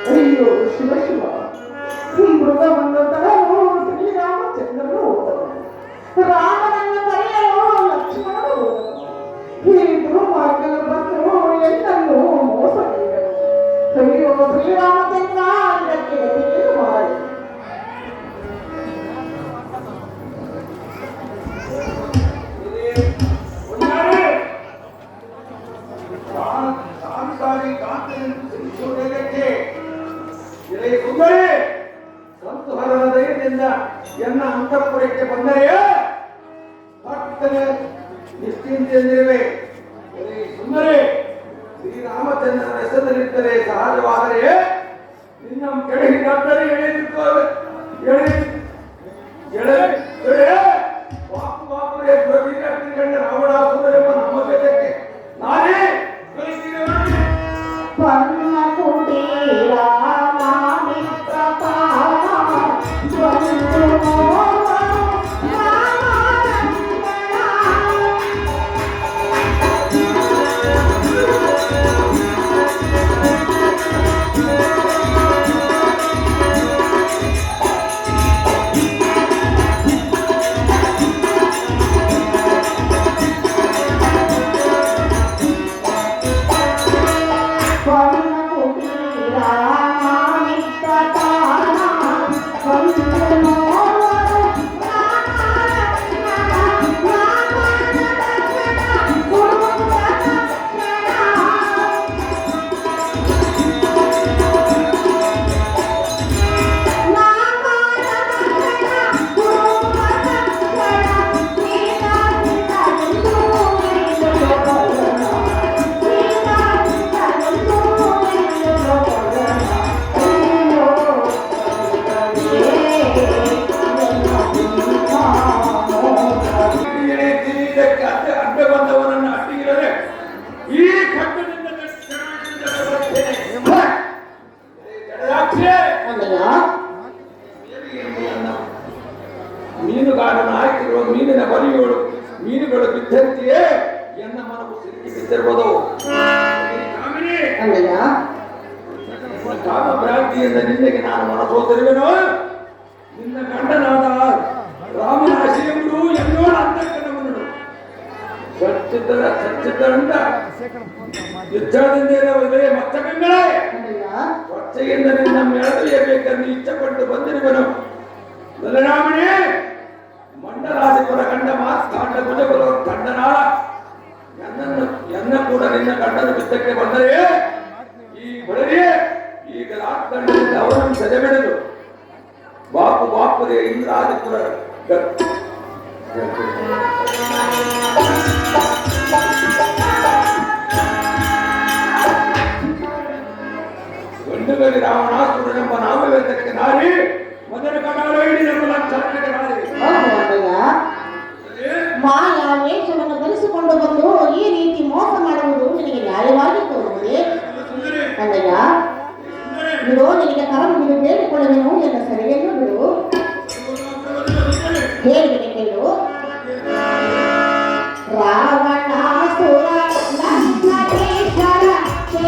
ಅಯ್ಯೋ ಶಿವ ಶಿವ ಮೃಗ ಬಂದಂತರ ಶ್ರೀರಾಮಚಂದ್ರನು ಹೋದನು ರಾಮನನ್ನು ಕರೆಯಲು ಲಕ್ಷ್ಮಣನು ಹೋದನು ಈ ದುರ್ಮಾರ್ಗನು ಬಂದು ಎಲ್ಲನ್ನು ಮೋಸ ಮಾಡಿದನು ಅಯ್ಯೋ ಶ್ರೀರಾಮಚಂದ್ರ ಇದಕ್ಕೆ ಏನು ಮಾಡಿ ಸಂತುಹರಣ ಧೈರ್ಯದಿಂದ ಎನ್ನ ಅಂತಃಪುರಕ್ಕೆ ಬಂದರೆ ಭಕ್ತನೇ ನಿಶ್ಚಿಂತೆಯಲ್ಲಿರುವೆ. ಸುಂದರಿ ಶ್ರೀರಾಮಚಂದ್ರನ ಹೆಸರಿದ್ದರೆ ಸಹಜವಾದರೆ ನಿನ್ನ ಕೆಳಗಿದ್ದರೆ ಕಂಡ ರಾವಣಾಸುರ ಎಂಬ ನಮ್ಮ ಜೊತೆಗೆ ನಾನೇ ಮೀನುಗಾರನ ಹಾಕಿರುವ ಮೀನಿನ ಬಲಿಗಳು ಮೀನುಗಳು ಬಿದ್ದಂತೆಯೇ ಎನ್ನ ಮನವು ಸಿಕ್ಕಿ ಬಿದ್ದಿರ್ಬೋದು. ಕಾಮಭ್ರಾಂತಿಯಿಂದ ನಿನ್ನೆಗೆ ನಾನು ಮನಸೋತಿರುವೆನು. ನಿನ್ನ ಗಂಡನಾದ ರಾಮನ ಆಶಯಗಳು ಎಲ್ಲೋ ಅಂತಃಕರಣವನ್ನು ಸಚ್ಚಿದ್ದಂತ ಯುದ್ಧದಿಂದ ಮತ್ತಕಂಗಳೇ ಸ್ವಚ್ಛೆಯಿಂದ ನಿನ್ನ ಮೆಳವೆಯಬೇಕನ್ನು ಇಚ್ಛಪಟ್ಟು ಬಂದಿರುವನು. ಬಲರಾಮನೇ ಮಂಡಲಾಧಿಪರ ಗಂಡ ಮಾಸ್ಕಾಂಡ ಭುಜಗುರು ಗಂಡನಾಳ ಎನ್ನ ಕೂಡ ನಿನ್ನ ಗಂಡನ ಯುದ್ಧಕ್ಕೆ ಬಂದರೆ ಈ ಬಳಿಗೆ ಈಗ ರಾಜ್ಯದಿಂದ ಅವರನ್ನು ಸೆದೆಬಿಡಲು ಬಾಪುರೇ ಇಂದ್ರಾಧಿಪುರ ಗಂಡುಗಲಿ ರಾವಣಾಸುರನೆಂಬ ನಾಮವೇದಕ್ಕೆ ನಾರಿ ಮೊದಲ ಕಡಾಲ ಹಿಡಿದೆಂಬ ಲಕ್ಷಣಕ್ಕೆ ನಾರಿ ಮಾಯಾ ವೇಷವನ್ನು ಧರಿಸಿಕೊಂಡು ಬಂದು ಈ ರೀತಿ ಮೋಸ ಮಾಡುವುದು ನಿನಗೆ ನ್ಯಾಯವಾಗಿ ತೋರುತ್ತದೆ. ಅಲ್ಲಯ್ಯ ಬಿಡು, ನಿನಗೆ ಕರಂ ಬಿಡು ಬೇಡಿಕೊಳ್ಳುವೆನು ಎನ್ನ ಸರಿಯನ್ನು ಬಿಡು. ಹೇಳಿದರೆ ಕೇಳು. ರಾವಣ